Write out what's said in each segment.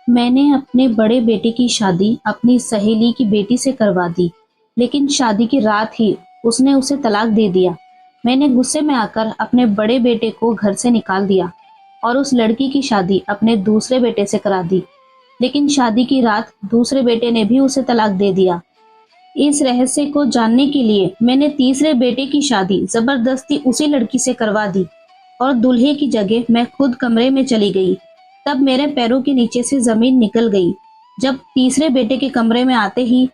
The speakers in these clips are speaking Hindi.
मैंने अपने बड़े बेटे की शादी अपनी सहेली की बेटी से करवा दी, लेकिन शादी की रात ही उसने उसे तलाक दे दिया। मैंने गुस्से में आकर अपने बड़े बेटे को घर से निकाल दिया और उस लड़की की शादी अपने दूसरे बेटे से करा दी, लेकिन शादी की रात दूसरे बेटे ने भी उसे तलाक दे दिया। इस रहस्य को जानने के लिए मैंने तीसरे बेटे की शादी जबरदस्ती उसी लड़की से करवा दी और दूल्हे की जगह मैं खुद कमरे में चली गई। तब मेरे पैरों के नीचे से जमीन निकल गई। जब तीसरे बेटे के कमरे में आते ही,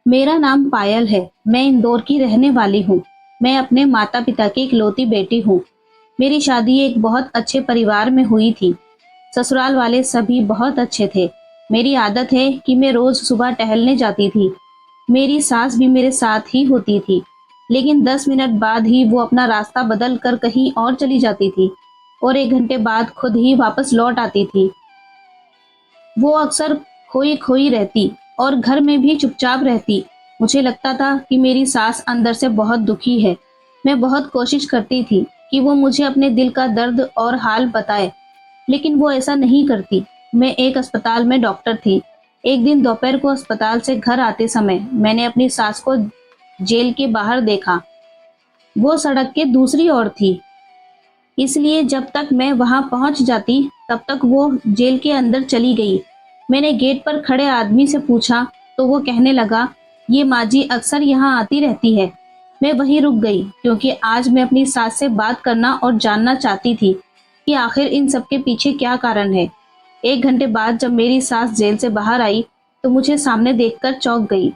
मेरा नाम पायल है, मैं इंदौर की रहने वाली हूँ। मैं अपने माता पिता की इकलौती बेटी हूँ। मेरी शादी एक बहुत अच्छे परिवार में हुई थी। ससुराल वाले सभी बहुत अच्छे थे। मेरी आदत है कि मैं रोज सुबह टहलने जाती थी। मेरी सास भी मेरे साथ ही होती थी, लेकिन 10 मिनट बाद ही वो अपना रास्ता बदल कर कहीं और चली जाती थी और 1 घंटे बाद खुद ही वापस लौट आती थी। वो अक्सर खोई खोई रहती और घर में भी चुपचाप रहती। मुझे लगता था कि मेरी सास अंदर से बहुत दुखी है। मैं बहुत कोशिश करती थी कि वो मुझे अपने दिल का दर्द और हाल बताए, लेकिन वो ऐसा नहीं करती। मैं एक अस्पताल में डॉक्टर थी। एक दिन दोपहर को अस्पताल से घर आते समय मैंने अपनी सास को जेल के बाहर देखा। वो सड़क के दूसरी ओर थी, इसलिए जब तक मैं वहां पहुंच जाती तब तक वो जेल के अंदर चली गई। मैंने गेट पर खड़े आदमी से पूछा तो वो कहने लगा, ये माँ जी अक्सर यहाँ आती रहती है। मैं वहीं रुक गई क्योंकि आज मैं अपनी सास से बात करना और जानना चाहती थी कि आखिर इन सब के पीछे क्या कारण है। 1 घंटे बाद जब मेरी सास जेल से बाहर आई तो मुझे सामने देखकर चौंक गई।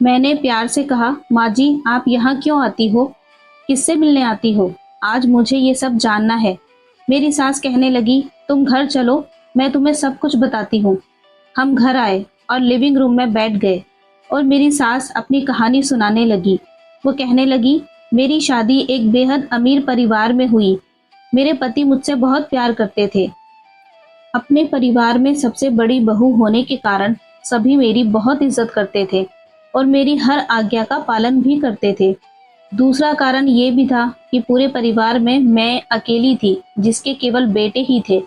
मैंने प्यार से कहा, माँ जी आप यहाँ क्यों आती हो? किससे मिलने आती हो? आज मुझे ये सब जानना है। मेरी सास कहने लगी, तुम घर चलो, मैं तुम्हें सब कुछ बताती हूँ। हम घर आए और लिविंग रूम में बैठ गए और मेरी सास अपनी कहानी सुनाने लगी। वो कहने लगी, मेरी शादी एक बेहद अमीर परिवार में हुई। मेरे पति मुझसे बहुत प्यार करते थे। अपने परिवार में सबसे बड़ी बहू होने के कारण सभी मेरी बहुत इज्जत करते थे और मेरी हर आज्ञा का पालन भी करते थे। दूसरा कारण ये भी था कि पूरे परिवार में मैं अकेली थी जिसके केवल बेटे ही थे।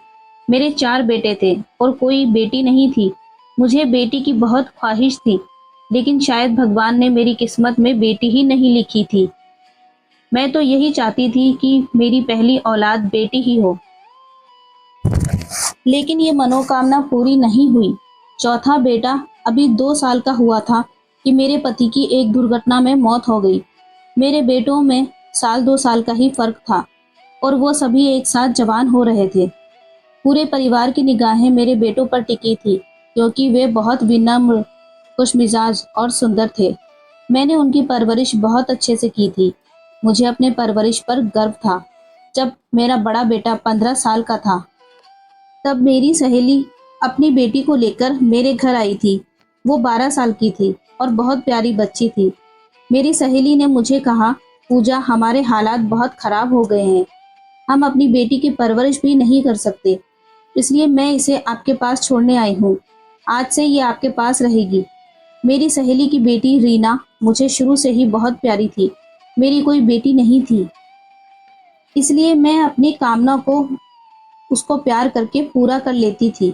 मेरे 4 बेटे थे और कोई बेटी नहीं थी। मुझे बेटी की बहुत ख्वाहिश थी, लेकिन शायद भगवान ने मेरी किस्मत में बेटी ही नहीं लिखी थी। मैं तो यही चाहती थी कि मेरी पहली औलाद बेटी ही हो, लेकिन ये मनोकामना पूरी नहीं हुई। चौथा बेटा अभी 2 साल का हुआ था कि मेरे पति की एक दुर्घटना में मौत हो गई। मेरे बेटों में साल 2 साल का ही फर्क था और वो सभी एक साथ जवान हो रहे थे। पूरे परिवार की निगाहें मेरे बेटों पर टिकी थी क्योंकि वे बहुत विनम्र, खुशमिजाज और सुंदर थे। मैंने उनकी परवरिश बहुत अच्छे से की थी। मुझे अपने परवरिश पर गर्व था। जब मेरा बड़ा बेटा 15 साल का था तब मेरी सहेली अपनी बेटी को लेकर मेरे घर आई थी। वो 12 साल की थी और बहुत प्यारी बच्ची थी। मेरी सहेली ने मुझे कहा, पूजा हमारे हालात बहुत खराब हो गए हैं। हम अपनी बेटी की परवरिश भी नहीं कर सकते, इसलिए मैं इसे आपके पास छोड़ने आई हूँ। आज से ये आपके पास रहेगी। मेरी सहेली की बेटी रीना मुझे शुरू से ही बहुत प्यारी थी। मेरी कोई बेटी नहीं थी, इसलिए मैं अपनी कामना को उसको प्यार करके पूरा कर लेती थी।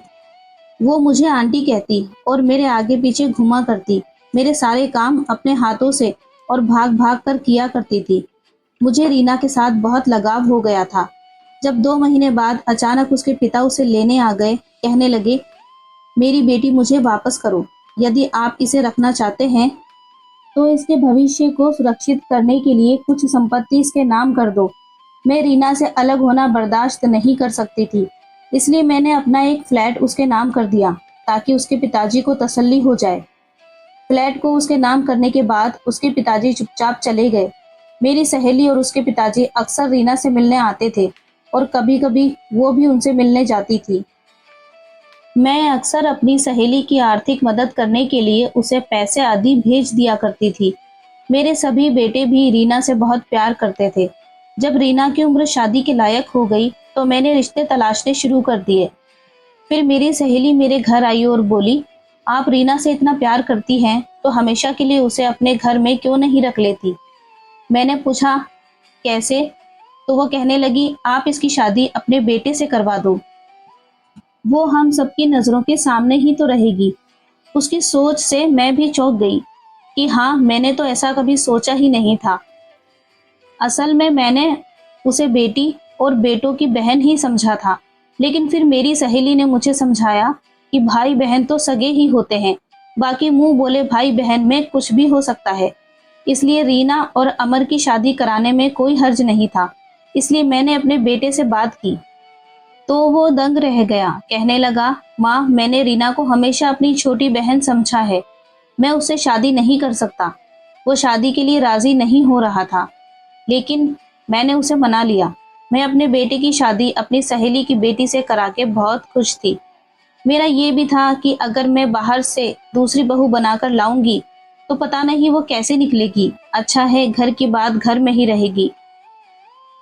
वो मुझे आंटी कहती और मेरे आगे पीछे घुमा करती। मेरे सारे काम अपने हाथों से और भाग भाग कर किया करती थी। मुझे रीना के साथ बहुत लगाव हो गया था। जब 2 महीने बाद अचानक उसके पिता उसे लेने आ गए, कहने लगे, मेरी बेटी मुझे वापस करो। यदि आप इसे रखना चाहते हैं तो इसके भविष्य को सुरक्षित करने के लिए कुछ संपत्ति इसके नाम कर दो। मैं रीना से अलग होना बर्दाश्त नहीं कर सकती थी, इसलिए मैंने अपना एक फ्लैट उसके नाम कर दिया ताकि उसके पिताजी को तसल्ली हो जाए। फ्लैट को उसके नाम करने के बाद उसके पिताजी चुपचाप चले गए। मेरी सहेली और उसके पिताजी अक्सर रीना से मिलने आते थे और कभी-कभी वो भी उनसे मिलने जाती थी। मैं अक्सर अपनी सहेली की आर्थिक मदद करने के लिए उसे पैसे आदि भेज दिया करती थी। मेरे सभी बेटे भी रीना से बहुत प्यार करते थे। जब रीना की उम्र शादी के लायक हो गई तो मैंने रिश्ते तलाशने शुरू कर दिए। फिर मेरी सहेली मेरे घर आई और बोली, आप रीना से इतना प्यार करती हैं तो हमेशा के लिए उसे अपने घर में क्यों नहीं रख लेती? मैंने पूछा, कैसे? तो वो कहने लगी, आप इसकी शादी अपने बेटे से करवा दो। वो हम सबकी नज़रों के सामने ही तो रहेगी। उसकी सोच से मैं भी चौंक गई कि हाँ, मैंने तो ऐसा कभी सोचा ही नहीं था। असल में मैंने उसे बेटी और बेटों की बहन ही समझा था, लेकिन फिर मेरी सहेली ने मुझे समझाया कि भाई बहन तो सगे ही होते हैं, बाकी मुंह बोले भाई बहन में कुछ भी हो सकता है। इसलिए रीना और अमर की शादी कराने में कोई हर्ज नहीं था। इसलिए मैंने अपने बेटे से बात की तो वो दंग रह गया। कहने लगा, माँ, मैंने रीना को हमेशा अपनी छोटी बहन समझा है, मैं उससे शादी नहीं कर सकता। वो शादी के लिए राजी नहीं हो रहा था, लेकिन मैंने उसे मना लिया। मैं अपने बेटे की शादी अपनी सहेली की बेटी से करा के बहुत खुश थी। मेरा ये भी था कि अगर मैं बाहर से दूसरी बहू बनाकर लाऊंगी तो पता नहीं वो कैसे निकलेगी। अच्छा है घर की बात घर में ही रहेगी।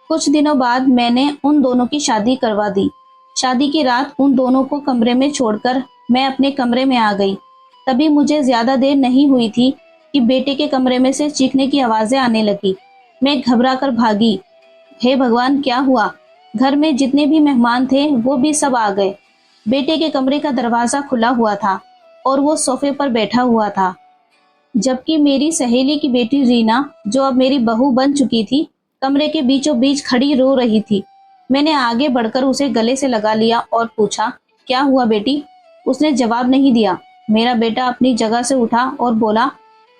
कुछ दिनों बाद मैंने उन दोनों की शादी करवा दी। शादी की रात उन दोनों को कमरे में छोड़कर मैं अपने कमरे में आ गई। तभी मुझे ज्यादा देर नहीं हुई थी कि बेटे के कमरे में से चीखने की आवाजें आने लगी। मैं घबरा कर भागी। हे भगवान, क्या हुआ? घर में जितने भी मेहमान थे वो भी सब आ गए। बेटे के कमरे का दरवाजा खुला हुआ था और वो सोफे पर बैठा हुआ था, जबकि मेरी सहेली की बेटी रीना, जो अब मेरी बहू बन चुकी थी, कमरे के बीचों बीच खड़ी रो रही थी। मैंने आगे बढ़कर उसे गले से लगा लिया और पूछा, क्या हुआ बेटी? उसने जवाब नहीं दिया। मेरा बेटा अपनी जगह से उठा और बोला,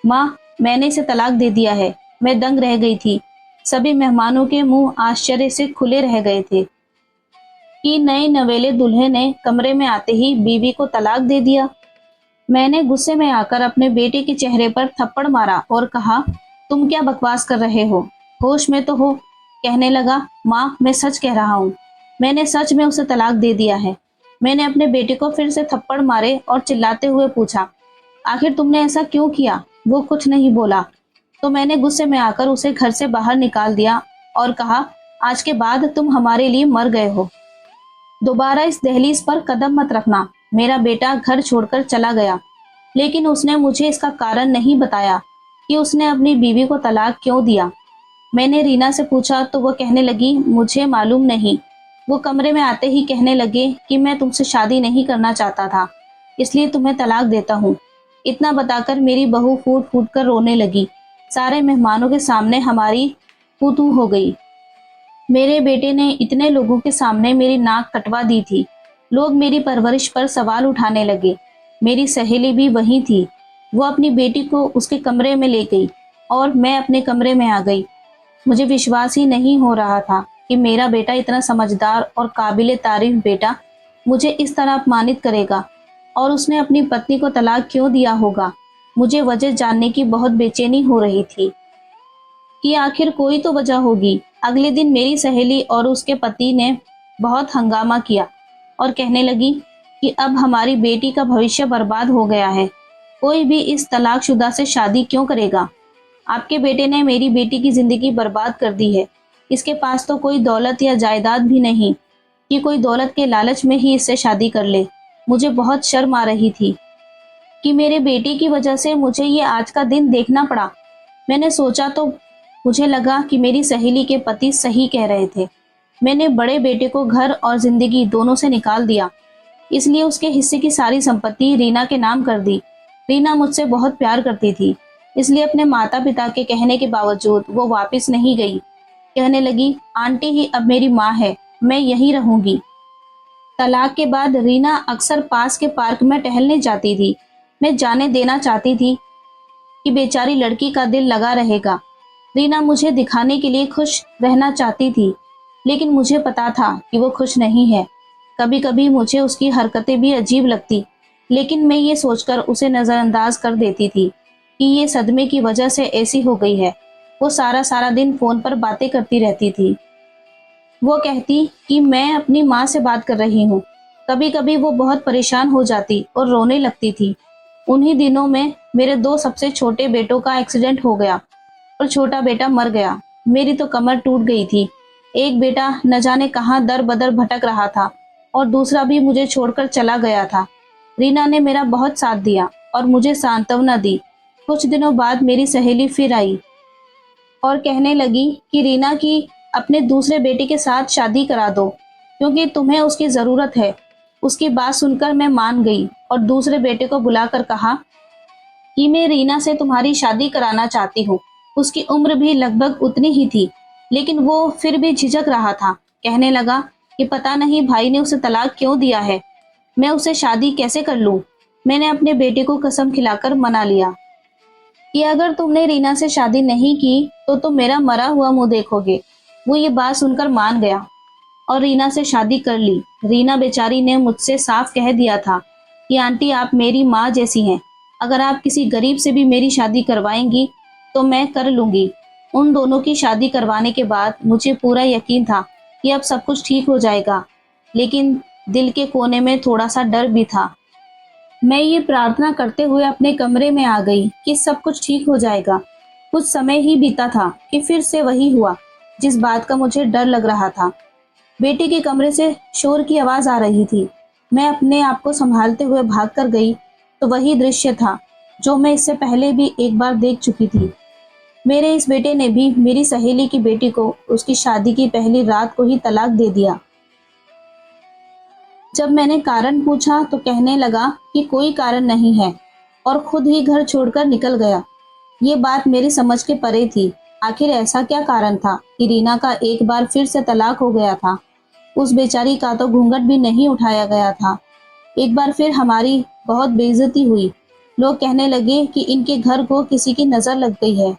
माँ, मैंने इसे तलाक दे दिया है। मैं दंग रह गई थी। सभी मेहमानों के मुंह आश्चर्य से खुले रह गए थे कि नए नवेले दूल्हे ने कमरे में आते ही बीवी को तलाक दे दिया। मैंने गुस्से में आकर अपने बेटे के चेहरे पर थप्पड़ मारा और कहा, तुम क्या बकवास कर रहे हो? होश में तो हो? कहने लगा, माँ, मैं सच कह रहा हूँ। मैंने सच में उसे तलाक दे दिया है। मैंने अपने बेटे को फिर से थप्पड़ मारे और चिल्लाते हुए पूछा, आखिर तुमने ऐसा क्यों किया? वो कुछ नहीं बोला। तो मैंने गुस्से में आकर उसे घर से बाहर निकाल दिया और कहा, आज के बाद तुम हमारे लिए मर गए हो। दोबारा इस दहलीज पर कदम मत रखना। मेरा बेटा घर छोड़कर चला गया, लेकिन उसने मुझे इसका कारण नहीं बताया कि उसने अपनी बीवी को तलाक क्यों दिया। मैंने रीना से पूछा तो वो कहने लगी, मुझे मालूम नहीं। वो कमरे में आते ही कहने लगे कि मैं तुमसे शादी नहीं करना चाहता था, इसलिए तुम्हें तलाक देता हूँ। इतना बताकर मेरी बहू फूट फूट कर रोने लगी। सारे मेहमानों के सामने हमारी तू तू हो गई। मेरे बेटे ने इतने लोगों के सामने मेरी नाक कटवा दी थी। लोग मेरी परवरिश पर सवाल उठाने लगे। मेरी सहेली भी वहीं थी। वो अपनी बेटी को उसके कमरे में ले गई और मैं अपने कमरे में आ गई। मुझे विश्वास ही नहीं हो रहा था कि मेरा बेटा, इतना समझदार और काबिले तारीफ बेटा, मुझे इस तरह अपमानित करेगा। और उसने अपनी पत्नी को तलाक क्यों दिया होगा? मुझे वजह जानने की बहुत बेचैनी हो रही थी कि आखिर कोई तो वजह होगी। अगले दिन मेरी सहेली और उसके पति ने बहुत हंगामा किया और कहने लगी कि अब हमारी बेटी का भविष्य बर्बाद हो गया है। कोई भी इस तलाकशुदा से शादी क्यों करेगा? आपके बेटे ने मेरी बेटी की जिंदगी बर्बाद कर दी है। इसके पास तो कोई दौलत या जायदाद भी नहीं कि कोई दौलत के लालच में ही इससे शादी कर ले। मुझे बहुत शर्म आ रही थी कि मेरे बेटे की वजह से मुझे ये आज का दिन देखना पड़ा। मैंने सोचा तो मुझे लगा कि मेरी सहेली के पति सही कह रहे थे। मैंने बड़े बेटे को घर और जिंदगी दोनों से निकाल दिया, इसलिए उसके हिस्से की सारी संपत्ति रीना के नाम कर दी। रीना मुझसे बहुत प्यार करती थी, इसलिए अपने माता पिता के कहने के बावजूद वो वापस नहीं गई। कहने लगी, आंटी ही अब मेरी माँ है, मैं यहीं रहूंगी। तलाक के बाद रीना अक्सर पास के पार्क में टहलने जाती थी। मैं जाने देना चाहती थी कि बेचारी लड़की का दिल लगा रहेगा। रीना मुझे दिखाने के लिए खुश रहना चाहती थी, लेकिन मुझे पता था कि वो खुश नहीं है। कभी कभी मुझे उसकी हरकतें भी अजीब लगती, लेकिन मैं ये सोचकर उसे नज़रअंदाज कर देती थी कि ये सदमे की वजह से ऐसी हो गई है। वो सारा सारा दिन फोन पर बातें करती रहती थी। वो कहती कि मैं अपनी माँ से बात कर रही हूँ। कभी कभी वो बहुत परेशान हो जाती और रोने लगती थी। उन्हीं दिनों में मेरे दो सबसे छोटे बेटों का एक्सीडेंट हो गया और छोटा बेटा मर गया। मेरी तो कमर टूट गई थी। एक बेटा न जाने कहाँ दर बदर भटक रहा था और दूसरा भी मुझे छोड़कर चला गया था। रीना ने मेरा बहुत साथ दिया और मुझे सांत्वना दी। कुछ दिनों बाद मेरी सहेली फिर आई और कहने लगी कि रीना की अपने दूसरे बेटे के साथ शादी करा दो, क्योंकि तुम्हें उसकी ज़रूरत है। उसकी बात सुनकर मैं मान गई और दूसरे बेटे को बुलाकर कहा कि मैं रीना से तुम्हारी शादी कराना चाहती हूँ। उसकी उम्र भी लगभग उतनी ही थी, लेकिन वो फिर भी झिझक रहा था। कहने लगा कि पता नहीं भाई ने उसे तलाक क्यों दिया है, मैं उसे शादी कैसे कर लूं। मैंने अपने बेटे को कसम खिलाकर मना लिया कि अगर तुमने रीना से शादी नहीं की तो तुम मेरा मरा हुआ मुंह देखोगे। वो ये बात सुनकर मान गया और रीना से शादी कर ली। रीना बेचारी ने मुझसे साफ कह दिया था कि आंटी आप मेरी माँ जैसी हैं, अगर आप किसी गरीब से भी मेरी शादी करवाएंगी तो मैं कर लूंगी। उन दोनों की शादी करवाने के बाद मुझे पूरा यकीन था कि अब सब कुछ ठीक हो जाएगा, लेकिन दिल के कोने में थोड़ा सा डर भी था। मैं ये प्रार्थना करते हुए अपने कमरे में आ गई कि सब कुछ ठीक हो जाएगा। कुछ समय ही बीता था कि फिर से वही हुआ जिस बात का मुझे डर लग रहा था। बेटे के कमरे से शोर की आवाज आ रही थी। मैं अपने आप को संभालते हुए भाग कर गई तो वही दृश्य था जो मैं इससे पहले भी एक बार देख चुकी थी। मेरे इस बेटे ने भी मेरी सहेली की बेटी को उसकी शादी की पहली रात को ही तलाक दे दिया। जब मैंने कारण पूछा तो कहने लगा कि कोई कारण नहीं है और खुद ही घर छोड़कर निकल गया। ये बात मेरी समझ के परे थी। आखिर ऐसा क्या कारण था कि रीना का एक बार फिर से तलाक हो गया था। उस बेचारी का तो घूंघट भी नहीं उठाया गया था। एक बार फिर हमारी बहुत बेइज्जती हुई। लोग कहने लगे कि इनके घर को किसी की नजर लग गई है।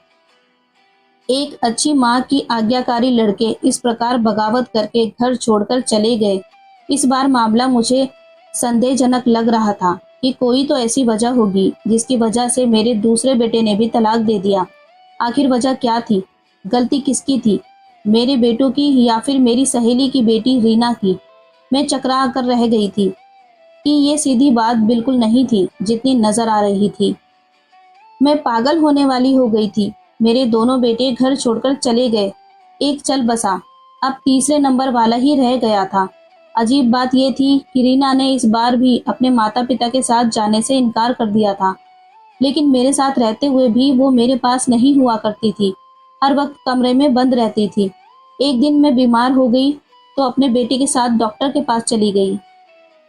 एक अच्छी माँ की आज्ञाकारी लड़के इस प्रकार बगावत करके घर छोड़कर चले गए। इस बार मामला मुझे संदेहजनक लग रहा था कि कोई तो ऐसी वजह होगी जिसकी वजह से मेरे दूसरे बेटे ने भी तलाक दे दिया। आखिर वजह क्या थी? गलती किसकी थी, मेरे बेटों की या फिर मेरी सहेली की बेटी रीना की? मैं चकरा कर रह गई थी कि ये सीधी बात बिल्कुल नहीं थी जितनी नजर आ रही थी। मैं पागल होने वाली हो गई थी। मेरे दोनों बेटे घर छोड़कर चले गए। एक चल बसा, अब तीसरे नंबर वाला ही रह गया था। अजीब बात यह थी कि रीना ने इस बार भी अपने माता पिता के साथ जाने से इनकार कर दिया था, लेकिन मेरे साथ रहते हुए भी वो मेरे पास नहीं हुआ करती थी। हर वक्त कमरे में बंद रहती थी। एक दिन मैं बीमार हो गई तो अपने बेटे के साथ डॉक्टर के पास चली गई।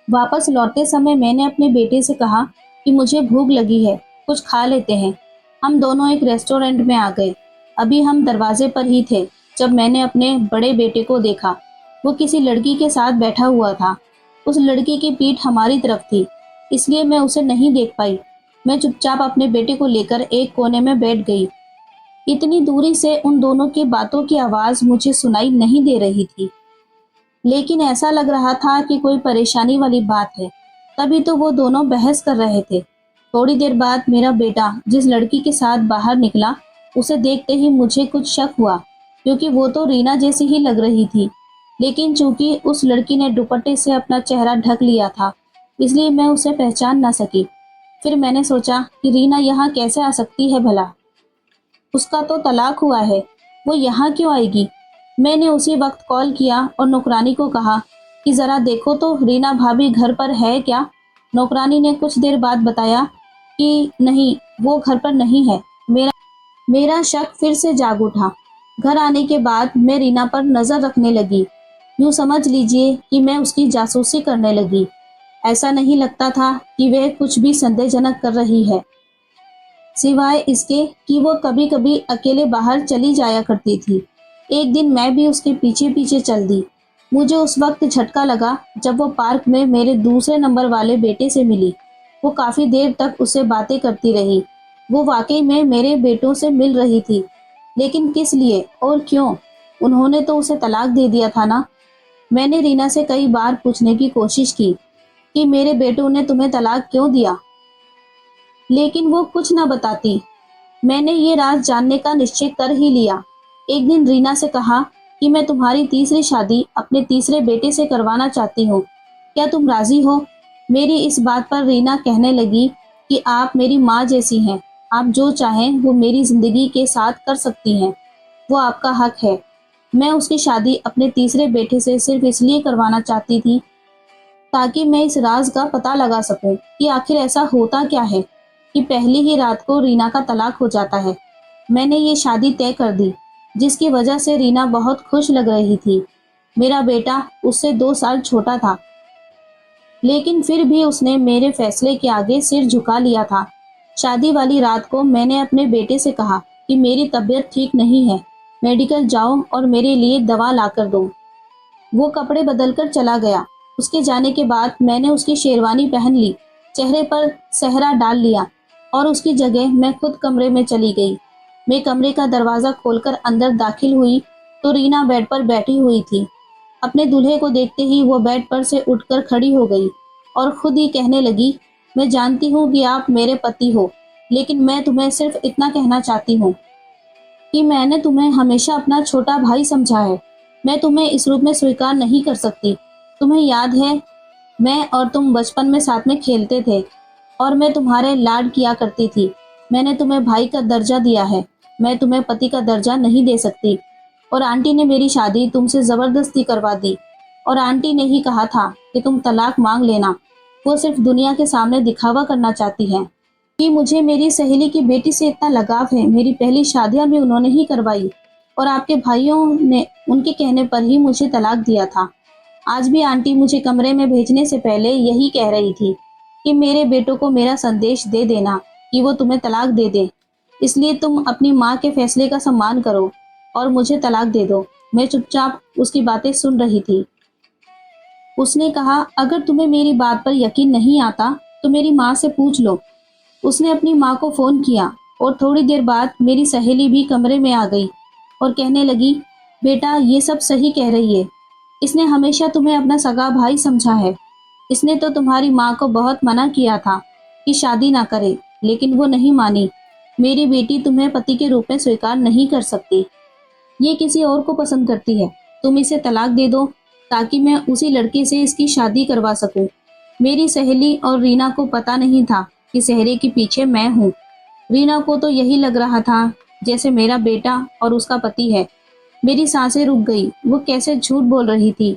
वापस लौटते समय मैंने अपने बेटे से कहा कि मुझे भूख लगी है, कुछ खा लेते हैं। हम दोनों एक रेस्टोरेंट में आ गए। अभी हम दरवाजे पर ही थे जब मैंने अपने बड़े बेटे को देखा। वो किसी लड़की के साथ बैठा हुआ था। उस लड़की की पीठ हमारी तरफ थी, इसलिए मैं उसे नहीं देख पाई। मैं चुपचाप अपने बेटे को लेकर एक कोने में बैठ गई। इतनी दूरी से उन दोनों की बातों की आवाज मुझे सुनाई नहीं दे रही थी, लेकिन ऐसा लग रहा था कि कोई परेशानी वाली बात है। तभी तो वो दोनों बहस कर रहे थे। थोड़ी देर बाद मेरा बेटा जिस लड़की के साथ बाहर निकला, उसे देखते ही मुझे कुछ शक हुआ, क्योंकि वो तो रीना जैसी ही लग रही थी। लेकिन चूंकि उस लड़की ने दुपट्टे से अपना चेहरा ढक लिया था, इसलिए मैं उसे पहचान ना सकी। फिर मैंने सोचा कि रीना यहाँ कैसे आ सकती है भला? उसका तो तलाक हुआ है, वो यहाँ क्यों आएगी? मैंने उसी वक्त कॉल किया और नौकरानी को कहा कि ज़रा देखो तो रीना भाभी घर पर है क्या। नौकरानी ने कुछ देर बाद बताया कि नहीं, वो घर पर नहीं है। मेरा शक फिर से जाग उठा। घर आने के बाद मैं रीना पर नज़र रखने लगी। यूँ समझ लीजिए कि मैं उसकी जासूसी करने लगी। ऐसा नहीं लगता था कि वह कुछ भी संदेहजनक कर रही है, सिवाय इसके कि वो कभी कभी अकेले बाहर चली जाया करती थी। एक दिन मैं भी उसके पीछे पीछे चल दी। मुझे उस वक्त झटका लगा जब वो पार्क में मेरे दूसरे नंबर वाले बेटे से मिली। वो काफ़ी देर तक उससे बातें करती रही। वो वाकई में मेरे बेटों से मिल रही थी, लेकिन किस लिए और क्यों? उन्होंने तो उसे तलाक दे दिया था ना। मैंने रीना से कई बार पूछने की कोशिश की कि मेरे बेटों ने तुम्हें तलाक क्यों दिया, लेकिन वो कुछ न बताती। मैंने ये राज जानने का निश्चय कर ही लिया। एक दिन रीना से कहा कि मैं तुम्हारी तीसरी शादी अपने तीसरे बेटे से करवाना चाहती हूँ, क्या तुम राजी हो? मेरी इस बात पर रीना कहने लगी कि आप मेरी माँ जैसी हैं, आप जो चाहें वो मेरी जिंदगी के साथ कर सकती हैं, वो आपका हक है। मैं उसकी शादी अपने तीसरे बेटे से सिर्फ इसलिए करवाना चाहती थी ताकि मैं इस राज का पता लगा सकूं कि आखिर ऐसा होता क्या है कि पहली ही रात को रीना का तलाक हो जाता है। मैंने ये शादी तय कर दी, जिसकी वजह से रीना बहुत खुश लग रही थी। मेरा बेटा उससे 2 साल छोटा था। लेकिन फिर भी उसने मेरे फैसले के आगे सिर झुका लिया था। शादी वाली रात को मैंने अपने बेटे से कहा कि मेरी तबीयत ठीक नहीं है, मेडिकल जाओ और मेरे लिए दवा लाकर दो। वो कपड़े बदलकर चला गया। उसके जाने के बाद मैंने उसकी शेरवानी पहन ली, चेहरे पर सेहरा डाल लिया और उसकी जगह मैं खुद कमरे में चली गई। मैं कमरे का दरवाज़ा खोलकर अंदर दाखिल हुई तो रीना बेड पर बैठी हुई थी। अपने दूल्हे को देखते ही वो बेड पर से उठकर खड़ी हो गई और खुद ही कहने लगी, मैं जानती हूँ कि आप मेरे पति हो, लेकिन मैं तुम्हें सिर्फ इतना कहना चाहती हूँ कि मैंने तुम्हें हमेशा अपना छोटा भाई समझा है। मैं तुम्हें इस रूप में स्वीकार नहीं कर सकती। तुम्हें याद है, मैं और तुम बचपन में साथ में खेलते थे और मैं तुम्हारे लाड किया करती थी। मैंने तुम्हें भाई का दर्जा दिया है, मैं तुम्हें पति का दर्जा नहीं दे सकती। और आंटी ने मेरी शादी तुमसे ज़बरदस्ती करवा दी और आंटी ने ही कहा था कि तुम तलाक मांग लेना। वो सिर्फ दुनिया के सामने दिखावा करना चाहती है कि मुझे मेरी सहेली की बेटी से इतना लगाव है। मेरी पहली शादियां भी उन्होंने ही करवाई और आपके भाइयों ने उनके कहने पर ही मुझे तलाक दिया था। आज भी आंटी मुझे कमरे में भेजने से पहले यही कह रही थी कि मेरे बेटों को मेरा संदेश दे देना कि वो तुम्हें तलाक दे दे। इसलिए तुम अपनी माँ के फैसले का सम्मान करो और मुझे तलाक दे दो। मैं चुपचाप उसकी बातें सुन रही थी। उसने कहा, अगर तुम्हें मेरी बात पर यकीन नहीं आता तो मेरी माँ से पूछ लो। उसने अपनी माँ को फ़ोन किया और थोड़ी देर बाद मेरी सहेली भी कमरे में आ गई और कहने लगी, बेटा ये सब सही कह रही है। इसने हमेशा तुम्हें अपना सगा भाई समझा है। इसने तो तुम्हारी माँ को बहुत मना किया था कि शादी ना करे, लेकिन वो नहीं मानी। मेरी बेटी तुम्हें पति के रूप में स्वीकार नहीं कर सकती। ये किसी और को पसंद करती है। तुम इसे तलाक दे दो ताकि मैं उसी लड़के से इसकी शादी करवा सकूं। मेरी सहेली और रीना को पता नहीं था कि सेहरे के पीछे मैं हूँ। रीना को तो यही लग रहा था जैसे मेरा बेटा और उसका पति है। मेरी सांसें रुक गई। वो कैसे झूठ बोल रही थी।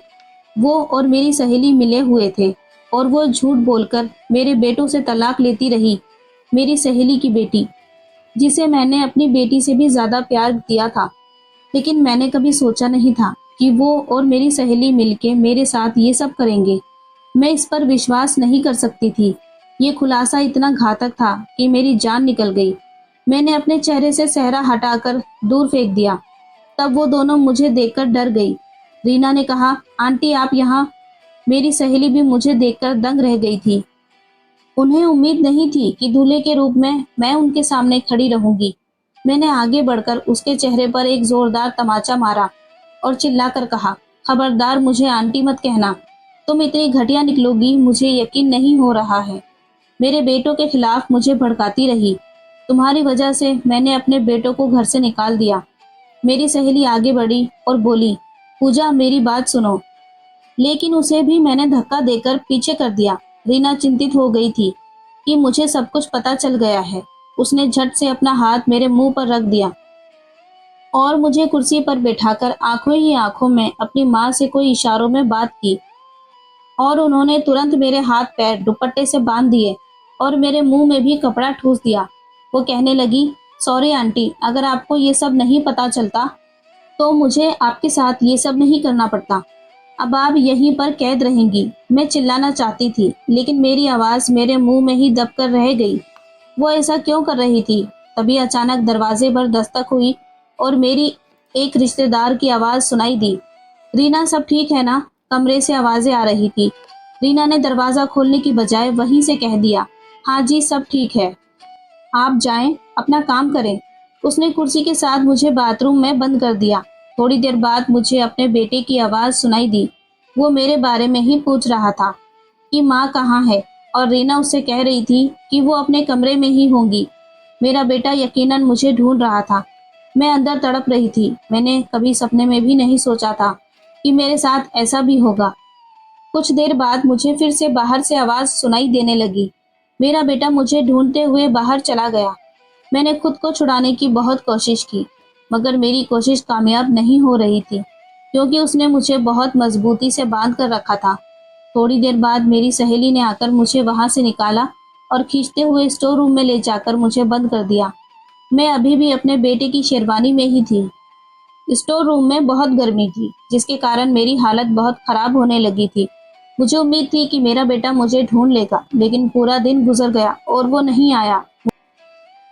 वो और मेरी सहेली मिले हुए थे और वो झूठ बोलकर मेरे बेटों से तलाक लेती रही। मेरी सहेली की बेटी, जिसे मैंने अपनी बेटी से भी ज्यादा प्यार दिया था। लेकिन मैंने कभी सोचा नहीं था कि वो और मेरी सहेली मिलके मेरे साथ ये सब करेंगे। मैं इस पर विश्वास नहीं कर सकती थी। ये खुलासा इतना घातक था कि मेरी जान निकल गई। मैंने अपने चेहरे से सेहरा हटाकर दूर फेंक दिया। तब वो दोनों मुझे देखकर डर गई। रीना ने कहा, आंटी आप यहाँ। मेरी सहेली भी मुझे देखकर दंग रह गई थी। उन्हें उम्मीद नहीं थी कि दूल्हे के रूप में मैं उनके सामने खड़ी रहूंगी। मैंने आगे बढ़कर उसके चेहरे पर एक जोरदार तमाचा मारा और चिल्लाकर कहा, खबरदार मुझे आंटी मत कहना। तुम इतनी घटिया निकलोगी मुझे यकीन नहीं हो रहा है। मेरे बेटों के खिलाफ मुझे भड़काती रही। तुम्हारी वजह से मैंने अपने बेटों को घर से निकाल दिया। मेरी सहेली आगे बढ़ी और बोली, पूजा मेरी बात सुनो। लेकिन उसे भी मैंने धक्का देकर पीछे कर दिया। रीना चिंतित हो गई थी कि मुझे सब कुछ पता चल गया है। उसने झट से अपना हाथ मेरे मुंह पर रख दिया और मुझे कुर्सी पर बैठाकर आंखों ही आंखों में अपनी माँ से कोई इशारों में बात की और उन्होंने तुरंत मेरे हाथ पैर दुपट्टे से बांध दिए और मेरे मुंह में भी कपड़ा ठूस दिया। वो कहने लगी, सॉरी आंटी, अगर आपको ये सब नहीं पता चलता तो मुझे आपके साथ ये सब नहीं करना पड़ता। अब आप यहीं पर कैद रहेंगी। मैं चिल्लाना चाहती थी लेकिन मेरी आवाज़ मेरे मुंह में ही दबकर रह गई। वो ऐसा क्यों कर रही थी? तभी अचानक दरवाजे पर दस्तक हुई और मेरी एक रिश्तेदार की आवाज़ सुनाई दी, रीना सब ठीक है ना? कमरे से आवाज़ें आ रही थी। रीना ने दरवाज़ा खोलने की बजाय वहीं से कह दिया, हाँ जी सब ठीक है, आप जाएं, अपना काम करें। उसने कुर्सी के साथ मुझे बाथरूम में बंद कर दिया। थोड़ी देर बाद मुझे अपने बेटे की आवाज़ सुनाई दी। वो मेरे बारे में ही पूछ रहा था कि माँ कहाँ है और रीना उससे कह रही थी कि वो अपने कमरे में ही होंगी। मेरा बेटा यकीनन मुझे ढूंढ रहा था। मैं अंदर तड़प रही थी। मैंने कभी सपने में भी नहीं सोचा था कि मेरे साथ ऐसा भी होगा। कुछ देर बाद मुझे फिर से बाहर से आवाज़ सुनाई देने लगी। मेरा बेटा मुझे ढूंढते हुए बाहर चला गया। मैंने खुद को छुड़ाने की बहुत कोशिश की, मगर मेरी कोशिश कामयाब नहीं हो रही थी क्योंकि उसने मुझे बहुत मजबूती से बांध कर रखा था। थोड़ी देर बाद मेरी सहेली ने आकर मुझे वहां से निकाला और खींचते हुए स्टोर रूम में ले जाकर मुझे बंद कर दिया। मैं अभी भी अपने बेटे की शेरवानी में ही थी। स्टोर रूम में बहुत गर्मी थी जिसके कारण मेरी हालत बहुत खराब होने लगी थी। मुझे उम्मीद थी कि मेरा बेटा मुझे ढूंढ लेगा, लेकिन पूरा दिन गुजर गया और वो नहीं आया।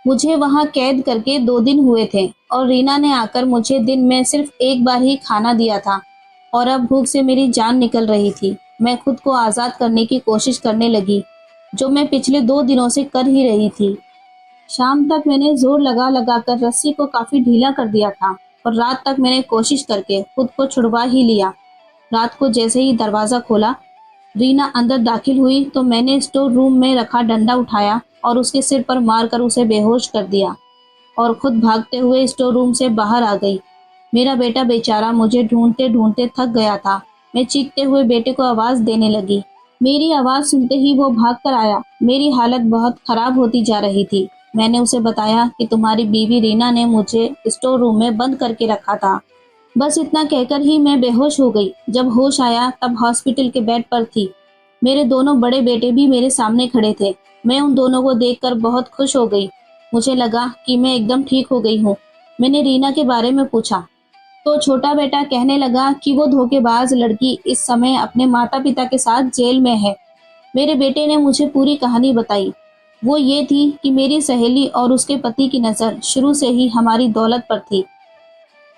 मुझे वहां कैद करके 2 दिन हुए थे और रीना ने आकर मुझे दिन में सिर्फ एक बार ही खाना दिया था और अब भूख से मेरी जान निकल रही थी। मैं खुद को आज़ाद करने की कोशिश करने लगी, जो मैं पिछले 2 दिनों से कर ही रही थी। शाम तक मैंने जोर लगा लगा कर रस्सी को काफी ढीला कर दिया था और रात तक मैंने कोशिश करके खुद को छुड़वा ही लिया। रात को जैसे ही दरवाजा खोला, रीना अंदर दाखिल हुई तो मैंने स्टोर रूम में रखा डंडा उठाया और उसके सिर पर मारकर उसे बेहोश कर दिया और खुद भागते हुए स्टोर रूम से बाहर आ गई। मेरा बेटा बेचारा मुझे ढूंढते ढूंढते थक गया था। मैं चीखते हुए बेटे को आवाज देने लगी। मेरी आवाज सुनते ही वो भाग कर आया। मेरी हालत बहुत खराब होती जा रही थी। मैंने उसे बताया कि तुम्हारी बीवी रीना ने मुझे स्टोर रूम में बंद करके रखा था। बस इतना कहकर ही मैं बेहोश हो गई। जब होश आया तब हॉस्पिटल के बेड पर थी। मेरे दोनों बड़े बेटे भी मेरे सामने खड़े थे। मैं उन दोनों को देखकर बहुत खुश हो गई। मुझे लगा कि मैं एकदम ठीक हो गई हूँ। मैंने रीना के बारे में पूछा तो छोटा बेटा कहने लगा कि वो धोखेबाज लड़की इस समय अपने माता पिता के साथ जेल में है। मेरे बेटे ने मुझे पूरी कहानी बताई। वो ये थी कि मेरी सहेली और उसके पति की नज़र शुरू से ही हमारी दौलत पर थी।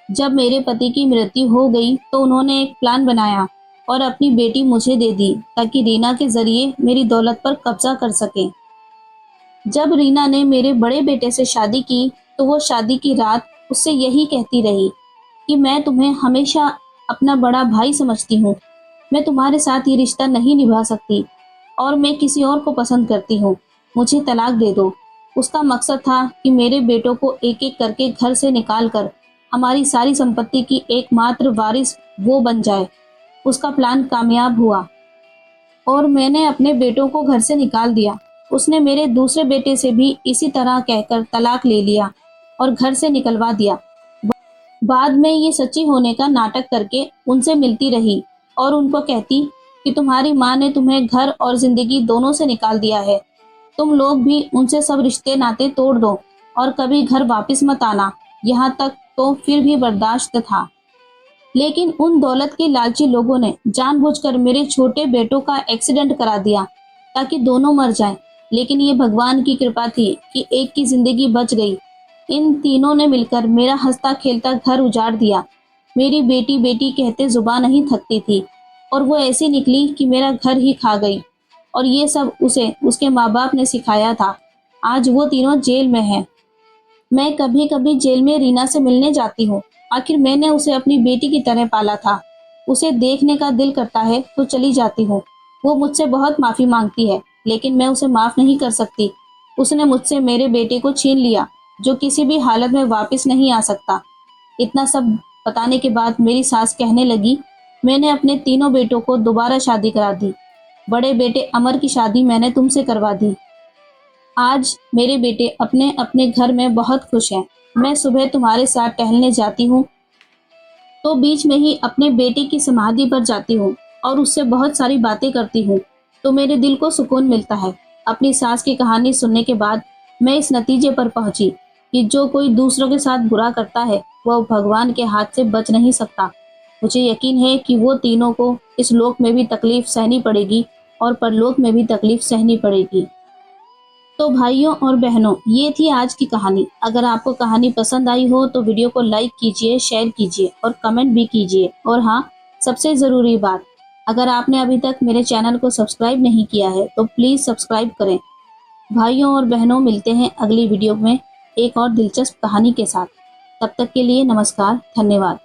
जब मेरे पति की मृत्यु हो गई तो उन्होंने एक प्लान बनाया और अपनी बेटी मुझे दे दी ताकि रीना के जरिए मेरी दौलत पर कब्जा कर सके। जब रीना ने मेरे बड़े बेटे से शादी की तो वो शादी की रात उससे यही कहती रही कि मैं तुम्हें हमेशा अपना बड़ा भाई समझती हूँ। मैं तुम्हारे साथ ये रिश्ता नहीं निभा सकती और मैं किसी और को पसंद करती हूँ। मुझे तलाक दे दो। उसका मकसद था कि मेरे बेटों को एक एक करके घर से निकाल कर हमारी सारी संपत्ति की एकमात्र वारिस वो बन जाए। उसका प्लान कामयाब हुआ और मैंने अपने बेटों को घर से निकाल दिया। उसने मेरे दूसरे बेटे से भी इसी तरह कहकर तलाक ले लिया और घर से निकलवा दिया। बाद में ये सच्ची होने का नाटक करके उनसे मिलती रही और उनको कहती कि तुम्हारी माँ ने तुम्हें घर और जिंदगी दोनों से निकाल दिया है। तुम लोग भी उनसे सब रिश्ते नाते तोड़ दो और कभी घर वापस मत आना। यहाँ तक तो फिर भी बर्दाश्त था, लेकिन उन दौलत के लालची लोगों ने जानबूझकर मेरे छोटे बेटों का एक्सीडेंट करा दिया ताकि दोनों मर जाएं। लेकिन ये भगवान की कृपा थी कि एक की जिंदगी बच गई। इन तीनों ने मिलकर मेरा हंसता खेलता घर उजाड़ दिया। मेरी बेटी बेटी कहते जुबान नहीं थकती थी और वो ऐसी निकली कि मेरा घर ही खा गई। और ये सब उसे उसके माँ बाप ने सिखाया था। आज वो तीनों जेल में हैं। मैं कभी कभी जेल में रीना से मिलने जाती हूँ। आखिर मैंने उसे अपनी बेटी की तरह पाला था। उसे देखने का दिल करता है तो चली जाती हूँ। वो मुझसे बहुत माफी मांगती है, लेकिन मैं उसे माफ नहीं कर सकती। उसने मुझसे मेरे बेटे को छीन लिया, जो किसी भी हालत में वापस नहीं आ सकता। इतना सब बताने के बाद मेरी सास कहने लगी, मैंने अपने तीनों बेटों को दोबारा शादी करा दी। बड़े बेटे अमर की शादी मैंने तुमसे करवा दी। आज मेरे बेटे अपने अपने घर में बहुत खुश हैं। मैं सुबह तुम्हारे साथ टहलने जाती हूँ तो बीच में ही अपने बेटे की समाधि पर जाती हूँ और उससे बहुत सारी बातें करती हूँ, तो मेरे दिल को सुकून मिलता है। अपनी सास की कहानी सुनने के बाद मैं इस नतीजे पर पहुंची कि जो कोई दूसरों के साथ बुरा करता है वह भगवान के हाथ से बच नहीं सकता। मुझे यकीन है कि वो तीनों को इस लोक में भी तकलीफ सहनी पड़ेगी और परलोक में भी तकलीफ सहनी पड़ेगी। तो भाइयों और बहनों, ये थी आज की कहानी। अगर आपको कहानी पसंद आई हो तो वीडियो को लाइक कीजिए, शेयर कीजिए और कमेंट भी कीजिए। और हाँ, सबसे ज़रूरी बात, अगर आपने अभी तक मेरे चैनल को सब्सक्राइब नहीं किया है तो प्लीज़ सब्सक्राइब करें। भाइयों और बहनों, मिलते हैं अगली वीडियो में एक और दिलचस्प कहानी के साथ। तब तक के लिए नमस्कार, धन्यवाद।